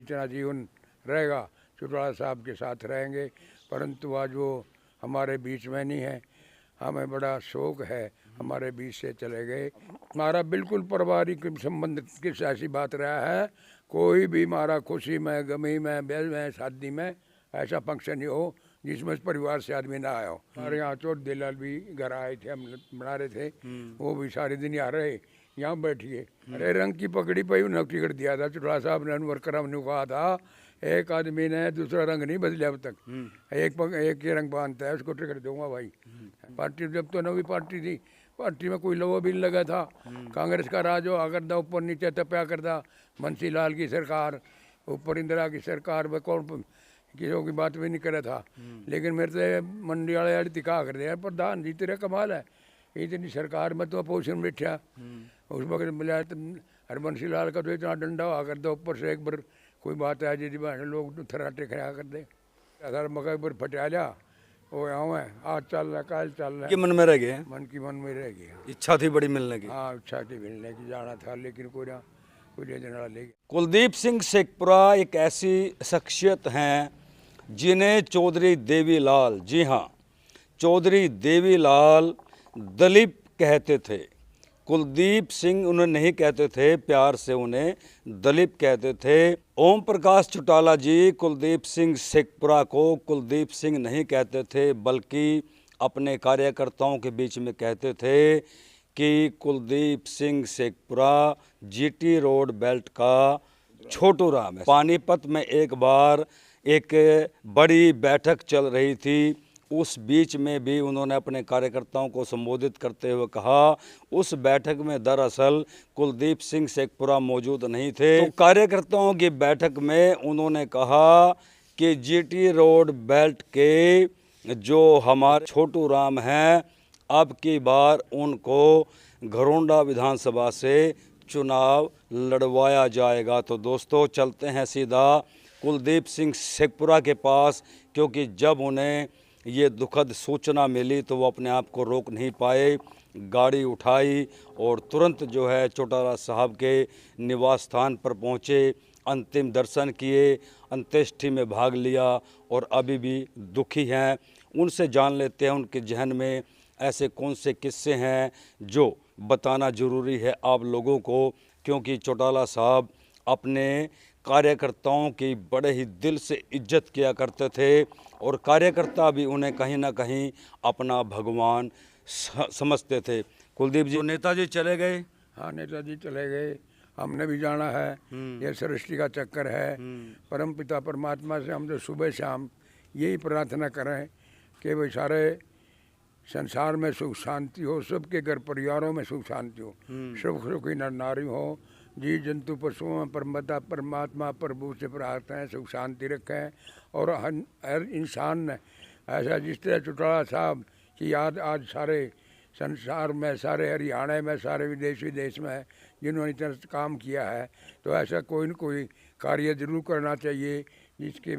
इतना जीवन रहेगा चौटाला साहब के साथ रहेंगे, परंतु आज वो हमारे बीच में नहीं है। हमें बड़ा शौक है, हमारे बीच से चले गए। हमारा बिल्कुल पारिवारिक संबंध किस ऐसी बात रहा है, कोई भी हमारा खुशी में, गमी में, ब्याह में, शादी में ऐसा फंक्शन नहीं हो जिसमें परिवार से आदमी ना आया हो। हमारे यहाँ चोट दिलाल भी घर आए थे, हम बना रहे थे, वो भी सारे दिन यहाँ रहे, यहाँ बैठिए। अरे रंग की पकड़ी पे उन्हें टिकट दिया था चौटाला साहब ने, वर्कर हमने कहा था एक आदमी ने दूसरा रंग नहीं बदला अब तक, एक ही रंग बांधता है उसको टिकट दूंगा भाई। पार्टी जब तो नवी पार्टी थी, पार्टी में कोई लोगो भी लगा था, कांग्रेस का राज हो आकर दा ऊपर नीचे तपया करता, मुंशी लाल की सरकार, ऊपर इंदिरा की सरकार में कौन किसी की बात भी नहीं करे था। लेकिन मेरे से मंडी वाले दिखा कर दिया, प्रधान जी तेरा कमाल है, इतनी सरकार में तो अपोजिशन बैठा उस वक्त मिला हरबंशी लाल का तो इतना डंडा हुआ कर दो ऊपर से एक बार कोई बात है जी लोग थराटे खड़ा कर दे, अगर मगर एक बार फटा लिया वो यहाँ है, आज चल रहा कल चल रहा कि मन में रह गए, मन की मन में रह गया। इच्छा थी बड़ी मिलने की। हाँ इच्छा थी मिलने की, जाना था लेकिन कोई ना कोई ले जाने वाला ले गया। कुलदीप सिंह शेखपुरा एक ऐसी शख्सियत हैं जिन्हें चौधरी देवीलाल, जी हाँ चौधरी देवीलाल दलीप कहते थे। कुलदीप सिंह उन्हें नहीं कहते थे, प्यार से उन्हें दलीप कहते थे। ओम प्रकाश चौटाला जी कुलदीप सिंह शेखपुरा को कुलदीप सिंह नहीं कहते थे, बल्कि अपने कार्यकर्ताओं के बीच में कहते थे कि Kuldeep Singh Sheikhpura GT road belt का छोटू राम है। पानीपत में एक बार एक बड़ी बैठक चल रही थी, उस बीच में भी उन्होंने अपने कार्यकर्ताओं को संबोधित करते हुए कहा, उस बैठक में दरअसल कुलदीप सिंह शेखपुरा मौजूद नहीं थे। तो कार्यकर्ताओं की बैठक में उन्होंने कहा कि जीटी रोड बेल्ट के जो हमारे छोटू राम हैं, अब की बार उनको घरोंडा विधानसभा से चुनाव लड़वाया जाएगा। तो दोस्तों चलते हैं सीधा कुलदीप सिंह शेखपुरा के पास, क्योंकि जब उन्हें ये दुखद सूचना मिली तो वो अपने आप को रोक नहीं पाए, गाड़ी उठाई और तुरंत जो है चौटाला साहब के निवास स्थान पर पहुँचे, अंतिम दर्शन किए, अंत्येष्टि में भाग लिया और अभी भी दुखी हैं। उनसे जान लेते हैं उनके जहन में ऐसे कौन से किस्से हैं जो बताना ज़रूरी है आप लोगों को, क्योंकि चौटाला साहब अपने कार्यकर्ताओं की बड़े ही दिल से इज्जत किया करते थे और कार्यकर्ता भी उन्हें कहीं ना कहीं अपना भगवान समझते थे। कुलदीप जी, नेताजी चले गए। हाँ नेताजी चले गए, हमने भी जाना है, ये सृष्टि का चक्कर है। परम पिता परमात्मा से हम जो सुबह शाम यही प्रार्थना करें कि भाई सारे संसार में सुख शांति हो, सबके घर परिवारों में सुख शांति हो, सब सुखी नर नारी हो, जीव जंतु पशुओं में परमात्मा प्रभु से प्रार्थना है सुख शांति रखें। और हर इंसान ने ऐसा जिस तरह चौटाला साहब की याद आज सारे संसार में, सारे हरियाणा में, सारे विदेश में जिन्होंने इतना काम किया है, तो ऐसा कोई न कोई कार्य जरूर करना चाहिए जिसके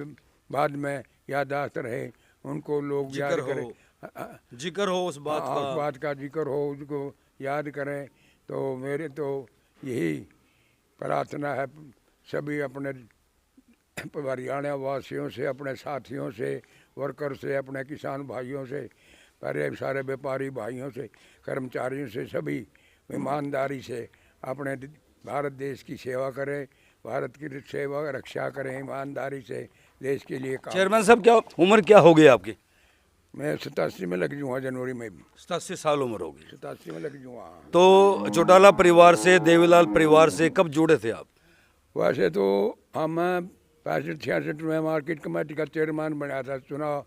बाद में याददाश्त रहे, उनको लोग याद करें, जिक्र हो उस बात का, उस बात का जिक्र हो, उसको याद करें। तो मेरे तो यही प्रार्थना है सभी अपने हरियाणा वासियों से, अपने साथियों से, वर्कर से, अपने किसान भाइयों से, पहले सारे व्यापारी भाइयों से, कर्मचारियों से, सभी ईमानदारी से अपने भारत देश की सेवा करें, भारत की सेवा रक्षा करें, ईमानदारी से देश के लिए काम। चेयरमैन साहब क्या उम्र क्या हो गई आपकी? मैं 87 में लग जाऊँगा, जनवरी में भी 87 साल उम्र होगी। 87 में लग जाऊँगा। तो चौटाला परिवार से, देवीलाल परिवार से कब जुड़े थे आप? वैसे तो हम 65-66 में मार्केट कमेटी का चेयरमैन बनाया था, चुनाव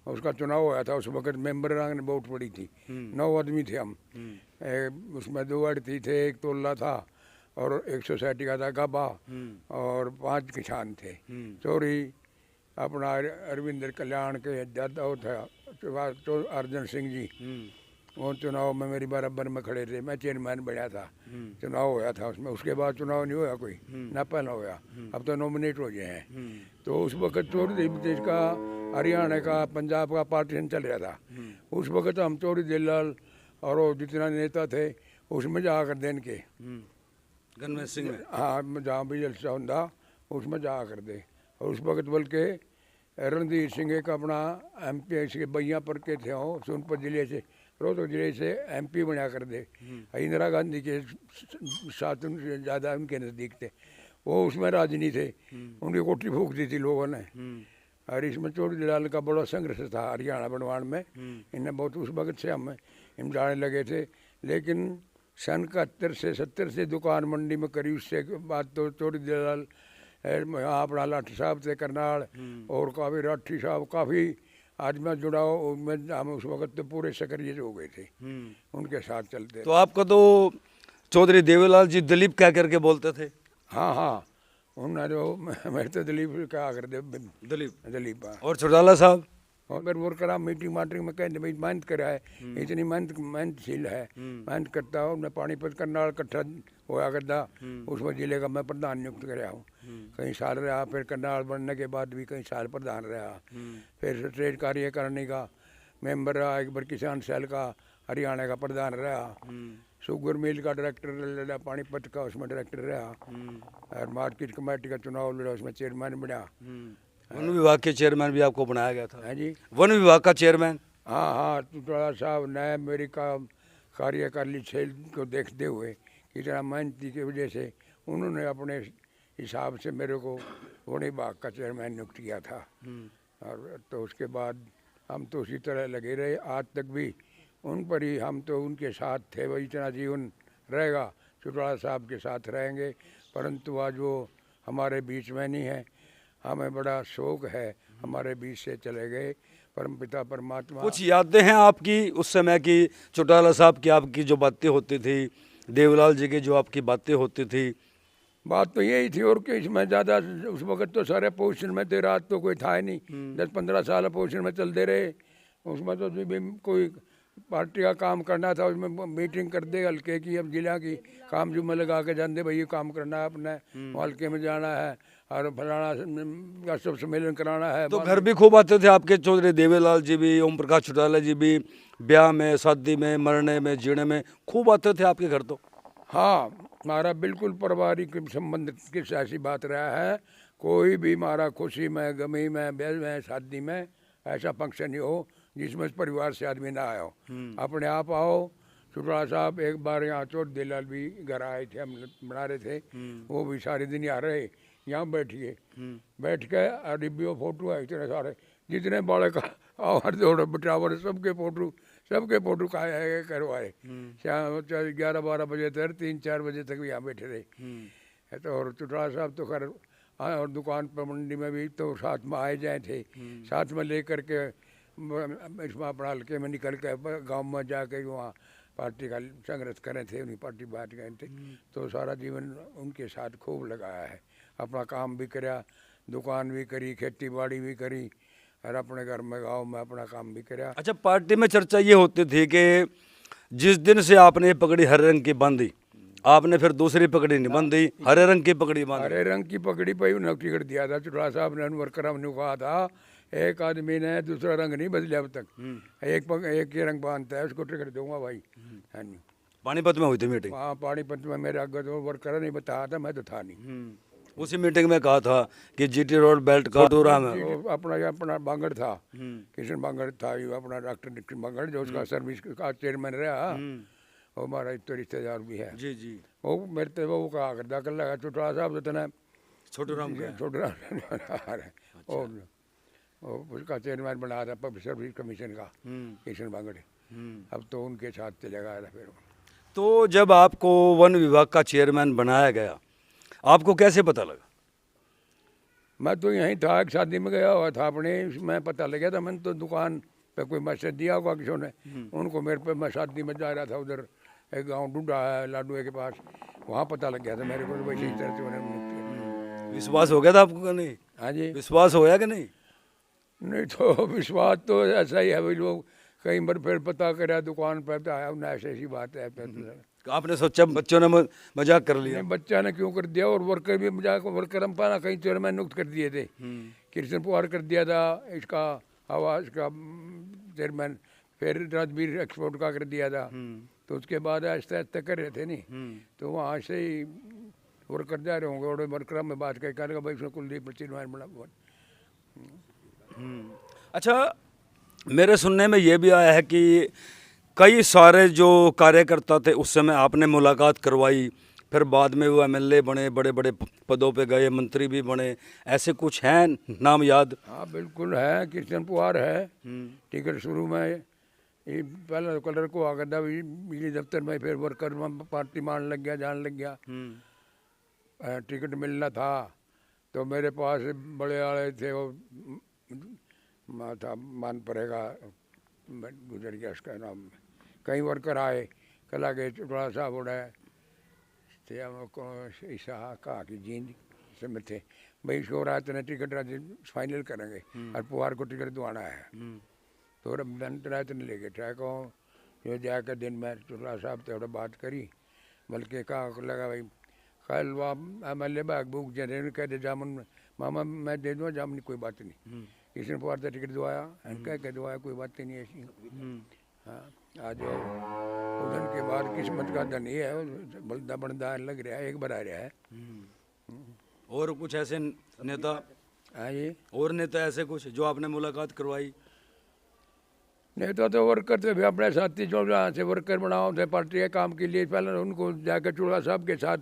उसका चुनाव होया था, उस वक्त मेंबर ने वोट पड़ी थी, 9 आदमी थे हम, उसमें 2 अड़ती थे, एक तोला था और एक सोसाइटी का था गाबा और 5 किसान थे। चोरी अपना अरविंदर कल्याण के दादा था अर्जन सिंह जी, वो चुनाव में मेरी बराबर में खड़े थे, मैं चेयरमैन बना था, चुनाव होया था उसमें। उसके बाद चुनाव नहीं होया कोई, ना पहला होया, अब तो नॉमिनेट हो गए हैं। तो उस वक्त चौधरी देश का, हरियाणा का, पंजाब का पार्टीशन चल रहा था। उस वक्त हम चौधरी देवीलाल और वो जितना नेता थे उसमें जाकर देन के गनमेर सिंह में, हाँ जहाँ भी जलसा होता उसमें जा कर दे। और उस वक्त बल्कि रणधीर सिंह एक अपना MP इसके बैया पर के थे हो सोनपुर जिले से, रोहतक जिले से MP बना कर दे। इंदिरा गांधी के साथ उनसे ज़्यादा उनके नज़दीक थे, वो उसमें राजनीति थे, उनकी कोठी फूक दी थी लोगों ने। और इसमें चौधरी लाल का बड़ा संघर्ष था हरियाणा बनवान में। इन्हें बहुत उस वक्त से हम जाने लगे थे, लेकिन सन 71 से 70 से दुकान मंडी में करी। उससे बाद तो चौधरी लाल यहाँ अपना लाठी साहब थे करनाल, और काफ़ी राठी साहब काफ़ी आज मैं जुड़ा में हम उस वक्त तो पूरे सक्रिय हो गए थे, उनके साथ चलते। तो आपको तो चौधरी देवीलाल जी दलीप कह करके बोलते थे? हाँ हाँ, उन्होंने जो मेरे तो दिलीप क्या कर दे, दिलीप। और चौटाला साहब? और मेरे वर्कर मीटिंग माटिंग में कहते भाई मेहनत करा है, इतनी मेहनतशील है, मेहनत करता हूँ। मैं पानीपत करनाल इकट्ठा होया करता, उसमें जिले का मैं प्रधान नियुक्त कराया हूँ। कई साल रहा, फिर करनाल बनने के बाद भी कई साल प्रधान रहा, फिर स्टेट कार्यकारिणी का मेंबर रहा, एक बार किसान सेल का हरियाणा का प्रधान रहा, शुगर मिल का डायरेक्टर लड़ा, पानीपत का उसमें डायरेक्टर रहा, और मार्केट कमेटी का चुनाव लड़ा, उसमें चेयरमैन बना। वन विभाग के चेयरमैन भी आपको बनाया गया था? है जी, वन विभाग का चेयरमैन? हाँ हाँ, टुटाला साहब ने मेरी का कार्यकारिणी छेल को देखते हुए इतना मेहनती की वजह से उन्होंने अपने हिसाब से मेरे को वन विभाग का चेयरमैन नियुक्त किया था। और तो उसके बाद हम तो उसी तरह लगे रहे, आज तक भी उन पर ही हम तो उनके साथ थे। वही इतना जीवन रहेगा, चौटाला साहब के साथ रहेंगे। परंतु आज वो हमारे बीच में नहीं है, हमें बड़ा शौक है, हमारे बीच से चले गए परमपिता परमात्मा। कुछ यादें हैं आपकी उस समय की, चौटाला साहब की आपकी जो बातें होती थी, देवीलाल जी की जो आपकी बातें होती थी? बात तो यही थी, और कि इसमें ज़्यादा उस वक्त तो सारे अपोजिशन में थे, रात तो कोई था ही नहीं, 10-15 साल अपोजिशन में चलते रहे। उसमें तो जो भी कोई पार्टी का काम करना था उसमें मीटिंग कर दे हल्के की, अब जिला की काम जुम्मे लगा के जानते भाई ये काम करना है अपने हल्के में जाना है और फलाना का सब सम्मेलन कराना है। तो घर भी खूब आते थे आपके चौधरी देवीलाल जी भी, ओम प्रकाश चौटाला जी भी, ब्याह में, शादी में, मरने में, जीने में खूब आते थे आपके घर? तो हाँ, हमारा बिल्कुल पारिवारिक संबंध की ऐसी बात रहा है, कोई भी हमारा खुशी में, गमी में, ब्याह में, शादी में ऐसा फंक्शन नहीं हो जिसमें परिवार से आदमी ना आया हो। अपने आप आओ। चौटाला साहब एक बार यहाँ चौधरी देवीलाल भी घर आए थे, हम बना रहे थे, वो भी सारे दिन यहाँ रहे, यहाँ बैठिए, बैठ के डिब्बी फोटो है इतने सारे, जितने बड़े का और दौड़ बटावर सबके फोटो का करवाए। शाम 11-12 बजे तक, 3-4 बजे तक भी यहाँ बैठे रहे। तो और चौटाला साहब तो खैर और दुकान पर मंडी में भी तो साथ में आए जाए थे, साथ में लेकर के इसमें अपना हल्के में निकल के गाँव में जाके वहाँ पार्टी का संघर्ष करे थे, उन्हीं पार्टी बात गए थे। तो सारा जीवन उनके साथ खूब लगाया है, अपना काम भी कराया, दुकान भी करी, खेती बाड़ी भी करी, और अपने घर में गांव में अपना काम भी कराया। अच्छा, पार्टी में चर्चा ये होती थी कि जिस दिन से आपने पगड़ी हरे रंग की बांधी, आपने फिर दूसरी पगड़ी नहीं बांधी, हरे रंग की पगड़ी बांधी। हरे रंग की पगड़ी पर नौकरी कर दिया था चौटाला साहब ने, वर्कर ने कहा था एक आदमी ने दूसरा रंग नहीं बदला अब तक, एक ही रंग बांधता है, उसको टिकट दूंगा भाई। हाँ जी, पानीपत में हुई थी मीटिंग? हाँ, पानीपत में मेरे आगे तो वर्कर नहीं बताया था, मैं तो था नहीं। उसी मीटिंग में कहा था कि GT रोड बेल्ट का टूरा में अपना बांगड़ था, किशन बांगड़ था, ये अपना डॉक्टर किशन बांगड़ जो उसका सर्विस का चेयरमैन रहा, और हमारा तो रिश्तेदार भी है। जी जी, वो मेरे तो वो कहा करता कर लगा चौटाला साहब तो छोटू राम और उसका चेयरमैन बनाया था पब्लिक सर्विस कमीशन का किशन बांगड़े। अब तो उनके साथ चलेगा फिर। तो जब आपको वन विभाग का चेयरमैन बनाया गया, आपको कैसे पता लगा? मैं तो यहीं था, एक शादी में गया हुआ था अपने, मैं पता लग गया था, मैंने तो दुकान पे कोई मैसेज दिया होगा किसी ने उनको मेरे पे, मैं शादी में जा रहा था उधर एक गांव ढूंढा है लाडुए के पास, वहाँ पता लग गया था मेरे को, वैसे इस तरह से उन्होंने। विश्वास हो गया था आपको कि नहीं? हाँ जी, विश्वास होया कि नहीं? नहीं तो विश्वास तो ऐसा ही है, भाई लोग कई बार फिर पता करा दुकान पर तो आया ना, ऐसी बात है। आपने सोचा बच्चों ने मजाक कर लिया? बच्चा ने क्यों कर दिया, और वर्कर भी मजाक, वर्कर हम पाना कहीं चेयरमैन नियुक्त कर दिए थे, कृष्ण पुहार कर दिया था इसका आवास का चेयरमैन, फिर राजवीर एक्सपोर्ट का कर दिया था, तो उसके बाद आहिस्ता आहिस्ता कर रहे थे नहीं, तो वहाँ से ही वर्कर जा रहे होंगे और वर्कर में बात कह करेगा भाई उसने कुलदीप चिन्ह बना। अच्छा, मेरे सुनने में ये भी आया है कि कई सारे जो कार्यकर्ता थे उस समय आपने मुलाकात करवाई, फिर बाद में वो एमएलए बने, बड़े बड़े पदों पे गए, मंत्री भी बने, ऐसे कुछ हैं नाम याद? हाँ बिल्कुल है, कृष्ण पुआर है। टिकट शुरू में ये पहले कलर को आ गया बिजली दफ्तर में, फिर वर्कर में पार्टी मान लग गया, जान लग गया। टिकट मिलना था तो मेरे पास बड़े वाले थे, वो था मान पड़ेगा, गुजर गया उसका नाम। कई वर्कर आए, कला के चुटड़ा साहब उड़े थे, ईसा कहा कि जींद से में थे भाई इसको रात ने टिकट रात फाइनल करेंगे और पुआर को टिकट दवाना है। तो रात ने लेके ट्रैक को जो जाकर दिन में चुटड़ा साहब थोड़ा बात करी, बल्कि कहा लगा भाई कल वहाँ एमएलए बाग बुक जने कह दे जामुन मामा मैं दे दूँगा जामुन, कोई बात नहीं। किसी ने पुआर से टिकट दवाया, कह के दवाया, कोई बात नहीं ऐसी। हाँ आज उधर के बाद किस्मत का धन ही है, बलदा बनदा लग रहा है, एक बार आ रहा है। और कुछ ऐसे नेता? हाँ ये और नेता ऐसे कुछ जो आपने मुलाकात करवाई? नेता तो वर्कर थे भी अपने साथी जो जहाँ से वर्कर बनाओ थे पार्टी के काम के लिए, पहले उनको जाकर चूड़ा साहब के साथ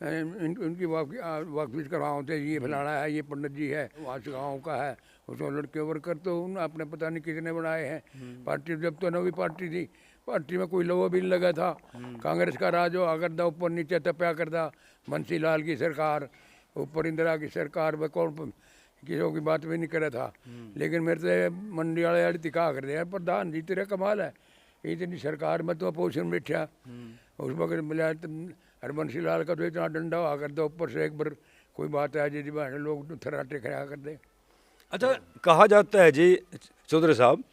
उनकी वाकफिश करवाओ थे, ये फलाना है, ये पंडित जी है, वहाँ से गाँव का है, उसमें लड़के वर्कर तो आपने पता नहीं कितने बनाए हैं। पार्टी जब तो नवी पार्टी थी, पार्टी में कोई लोगो भी नहीं लगा था। कांग्रेस का राज हो आकर था, ऊपर नीचे तपया करता, बंसी लाल की सरकार, ऊपर इंदिरा की सरकार में कौन किसी की बात भी नहीं करे था। लेकिन मेरे से मंडी वाले दिखा कर दिया प्रधान जी तेरा कमाल है, इतनी सरकार में तो अपोजिशन बैठा उस वक्त मिला हरबंसी लाल का तो इतना डंडा हुआ कर दो, ऊपर से एक बार कोई बात है जी बहन लोग थराटे खड़ा कर दे। अच्छा, कहा जाता है जी चौधरी साहब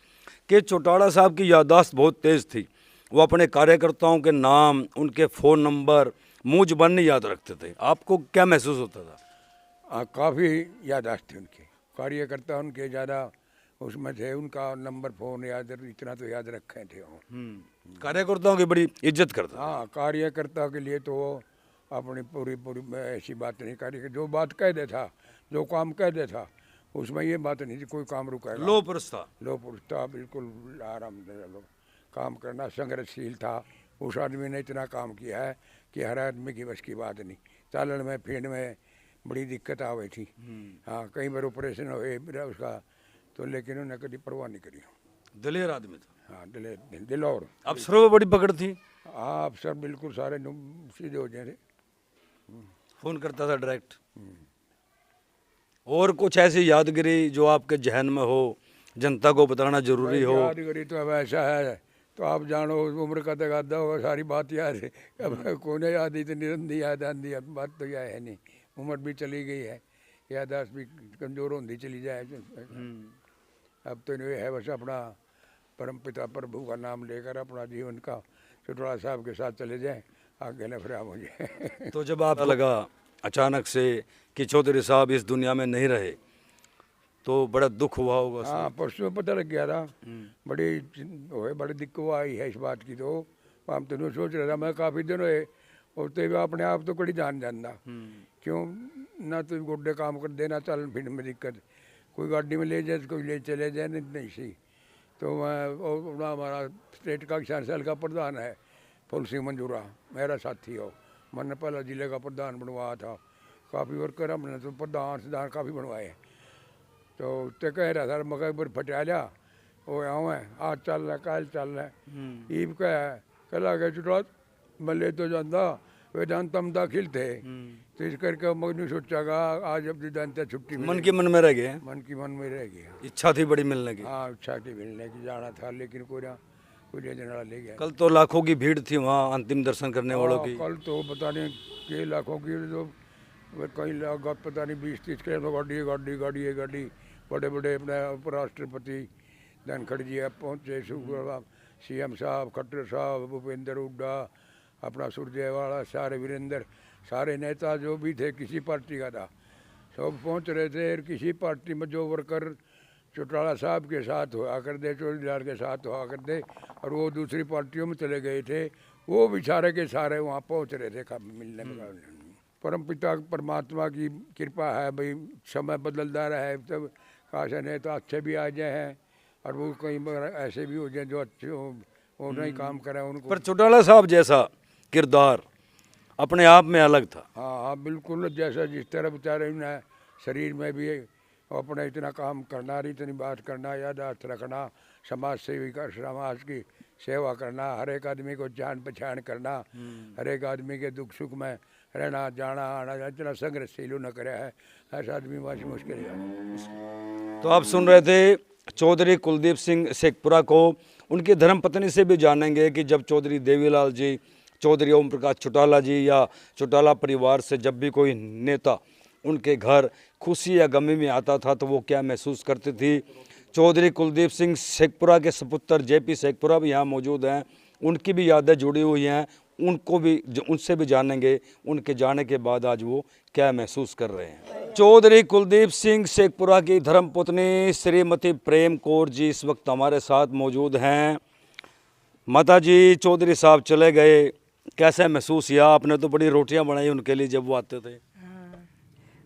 कि चौटाला साहब की याददाश्त बहुत तेज़ थी, वो अपने कार्यकर्ताओं के नाम, उनके फ़ोन नंबर मुँह ज़बान नहीं याद रखते थे, आपको क्या महसूस होता था? काफ़ी याददाश्त थी उनकी, कार्यकर्ता उनके ज़्यादा उसमें थे, उनका नंबर फ़ोन याद, इतना तो याद रखे थे वो। कार्यकर्ताओं की बड़ी इज्जत करता था। हाँ कार्यकर्ता के लिए तो वो अपनी पूरी पूरी ऐसी बात नहीं करी, जो बात कह दे था, जो काम कह दे था, उसमें ये बात नहीं थी कोई काम रुकेगा। लो पुरुष था। लो पुरुष था, बिल्कुल आराम से काम करना, संघर्षशील था। उस आदमी ने इतना काम किया है कि हर आदमी की बस की बात नहीं। चालन में फीड में बड़ी दिक्कत आ गई थी, हाँ कई बार ऑपरेशन हुए उसका, तो लेकिन उन्हें कभी परवाह नहीं करी। दिलेर आदमी था। हाँ दिलौर अफसरों में बड़ी पकड़ थी। हाँ अफसर बिल्कुल सारे सीधे हो जाए, फ़ोन करता था डायरेक्ट। और कुछ ऐसी यादगिरी जो आपके जहन में हो, जनता को बताना जरूरी हो? यादगिरी तो अब ऐसा है तो आप जानो उम्र का तकादा होगा, सारी बात याद है अब कौन याद, इतनी रंधी याद आंधी, अब बात तो यह है नहीं, उम्र भी चली गई है, याददाश्त भी कमज़ोर होती चली जाए। अब तो ये है बस अपना परमपिता प्रभु का नाम लेकर अपना जीवन का चौटाला साहब के साथ चले जाएं, आगे न फिर मुझे। तो जब आपको लगा अचानक से कि चौधरी साहब इस दुनिया में नहीं रहे तो बड़ा दुख हुआ होगा? हाँ परसों पता लग गया था, बड़ी दिक्कत आई है इस बात की। तो हम तो नहीं सोच रहा था, मैं काफ़ी दिन हुए होते हुए अपने आप तो कड़ी जान जानना, क्यों ना तो गोड्डे काम कर देना, चलन फिर में दिक्कत, कोई गाड़ी में ले जाए कोई ले चले जाए नहीं सही। तो मैं हमारा स्टेट का 4 साल का प्रधान है फुल सिंह मंजूरा, मेरा साथी हो, मैंने पहला जिले का प्रधान बनवाया था, काफ़ी वर्कर हमने तो प्रधान काफ़ी बनवाए। तो उससे कह रहा था मगर एक बार फटा लिया वो आऊँ है, आज चल रहा कल चल रहा ईब का है, कल आ गए चुटड़ा मल्ले तो जाता वेदांत हम दाखिल थे, तो इस करके मगर सोचा आज अब वेदांत छुट्टी मन की मन में रह गए? मन की मन में रह गया, इच्छा थी बड़ी मिलने की। हाँ इच्छा की मिलने की जाना था, लेकिन कोई ले जाने ले गया। कल तो लाखों की भीड़ थी वहाँ अंतिम दर्शन करने वालों की। कल तो पता नहीं कई लाखों की, तो कई लाख पता नहीं 20-30 किलोमीटर गाड़ी बड़े बड़े अपने उपराष्ट्रपति धनखड़ जी पहुँचे, CM साहब, खट्टर साहब, भूपेंद्र हुड्डा, अपना सुरजेवाला, सारे वीरेंद्र, सारे नेता जो भी थे किसी पार्टी का था सब पहुँच रहे थे। और किसी पार्टी में जो वर्कर चौटाला साहब के साथ हुआ करते, चौधरी लाल के साथ हुआ करते, और वो दूसरी पार्टियों में चले गए थे, वो भी सारे के सारे वहाँ पहुँच रहे थे मिलने में। परमपिता परमात्मा की कृपा है भाई, समय बदलता रहा है, तब काश नेता अच्छे भी आ जाए हैं और वो कई बार ऐसे भी हो जाए जो अच्छे हो, वो नहीं काम करें उनको। पर चौटाला साहब जैसा किरदार अपने आप में अलग था। हाँ हाँ बिल्कुल, जैसा जिस तरह बेचारे ने शरीर में भी अपना इतना काम करना, इतनी बात करना, यादाश्त रखना, समाज सेवी का, समाज की सेवा करना, हर एक आदमी को जान पहचान करना, हर एक आदमी के दुख सुख में रहना जाना आना, इतना संघर्षशील न करे है, ऐसा आदमी बस मुश्किल है। तो आप सुन रहे थे चौधरी कुलदीप सिंह शेखपुरा को। उनकी धर्मपत्नी से भी जानेंगे कि जब चौधरी देवीलाल जी, चौधरी ओम प्रकाश चौटाला जी या चौटाला परिवार से जब भी कोई नेता उनके घर खुशी या गमी में आता था तो वो क्या महसूस करती थी। चौधरी कुलदीप सिंह शेखपुरा के सपुत्र जेपी शेखपुरा भी यहाँ मौजूद हैं, उनकी भी यादें जुड़ी हुई हैं, उनको भी उनसे भी जानेंगे उनके जाने के बाद आज वो क्या महसूस कर रहे हैं। चौधरी कुलदीप सिंह शेखपुरा की धर्मपत्नी श्रीमती प्रेम कौर जी इस वक्त हमारे साथ मौजूद हैं। माता जी, चौधरी साहब चले गए, कैसे महसूस किया आपने? तो बड़ी रोटियां बनाई उनके लिए जब वो आते थे। हाँ,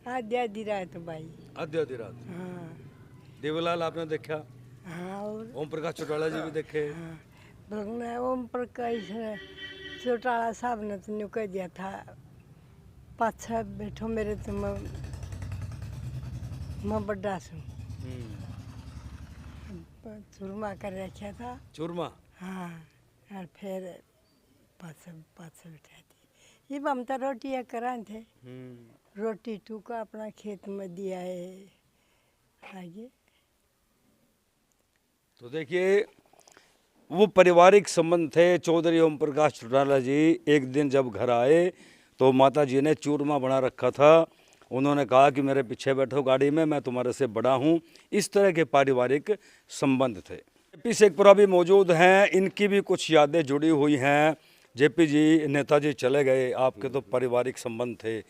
आधी रात भाई। आधी रात। हाँ देवीलाल आपने देखा, हाँ, और ओम प्रकाश चौटाला जी भी देखे। हाँ, भगना ओम प्रकाश चौटाला साहब ने तो न्यू कह दिया था, पाछा बैठो मेरे, तो मैं बड़ा सू चूरमा कर रखा था। चूरमा। हाँ, और फिर पाछा पाछा बैठा थी। ये हम तो रोटियाँ करा थे, रोटी टूका अपना खेत में दिया है आगे। तो देखिए वो पारिवारिक संबंध थे। चौधरी ओम प्रकाश चौटाला जी एक दिन जब घर आए तो माता जी ने चूरमा बना रखा था, उन्होंने कहा कि मेरे पीछे बैठो गाड़ी में, मैं तुम्हारे से बड़ा हूँ। इस तरह के पारिवारिक संबंध थे। जेपी शेखपुरा भी मौजूद हैं, इनकी भी कुछ यादें जुड़ी हुई हैं। जेपी जी, नेताजी चले गए, आपके तो पारिवारिक संबंध थे,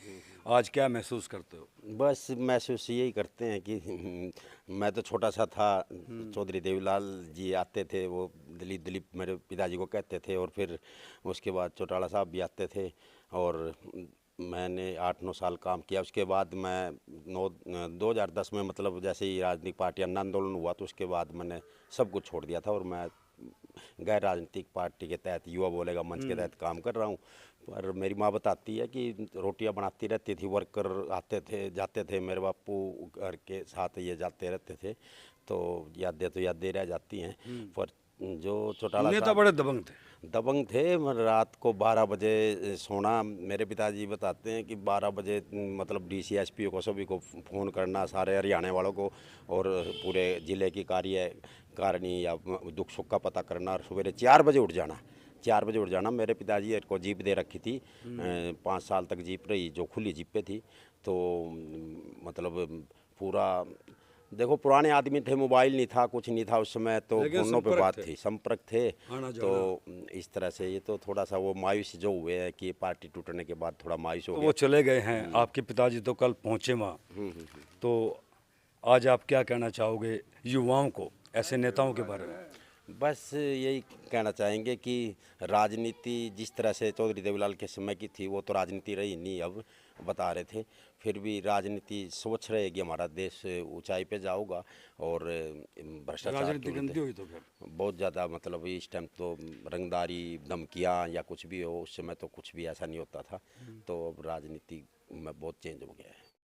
आज क्या महसूस करते हो? बस महसूस यही करते हैं कि मैं तो छोटा सा था, चौधरी देवीलाल जी आते थे, वो दिलीप मेरे पिताजी को कहते थे, और फिर उसके बाद चौटाला साहब भी आते थे, और मैंने 8-9 साल काम किया। उसके बाद मैं 2010 में, मतलब जैसे ही राजनीतिक पार्टी आंदोलन हुआ तो उसके बाद मैंने सब कुछ छोड़ दिया था और मैं गैर राजनीतिक पार्टी के तहत, युवा बोलेगा मंच के तहत काम कर रहा हूँ। पर मेरी माँ बताती है कि रोटियां बनाती रहती थी, वर्कर आते थे जाते थे, मेरे बापू घर के साथ ये जाते रहते थे, तो यादें रह जाती हैं। पर जो चौटाला नेता बड़े दबंग थे। रात को 12 बजे सोना। मेरे पिताजी बताते हैं कि 12 बजे मतलब डीसी एसपी को सभी को फ़ोन करना, सारे हरियाणा वालों को, और पूरे ज़िले की कार्यकारिणी या दुख सुख का पता करना, और सवेरे 4 बजे उठ जाना। मेरे पिताजी को जीप दे रखी थी, 5 साल तक जीप रही, जो खुली जीप पे थी। तो मतलब पूरा देखो, पुराने आदमी थे, मोबाइल नहीं था, कुछ नहीं था उस समय, तो फोनों पे बात थी, संपर्क थे। तो इस तरह से ये तो थोड़ा सा वो मायूस जो हुए हैं कि पार्टी टूटने के बाद थोड़ा मायूस हो गया। वो चले गए हैं, आपके पिताजी तो कल पहुँचे वहाँ। तो आज आप क्या कहना चाहोगे युवाओं को ऐसे नेताओं के बारे में? बस यही कहना चाहेंगे कि राजनीति जिस तरह से चौधरी देवीलाल के समय की थी, वो तो राजनीति रही नहीं, अब बता रहे थे, फिर भी राजनीति स्वच्छ रहेगी, हमारा देश ऊंचाई पे जाऊगा, और भ्रष्टाचार राजनीति गंदी हुई तो फिर बहुत ज़्यादा, मतलब इस टाइम तो रंगदारी, धमकियाँ या कुछ भी हो, उस समय तो कुछ भी ऐसा नहीं होता था। तो अब राजनीति में बहुत चेंज हो गया है।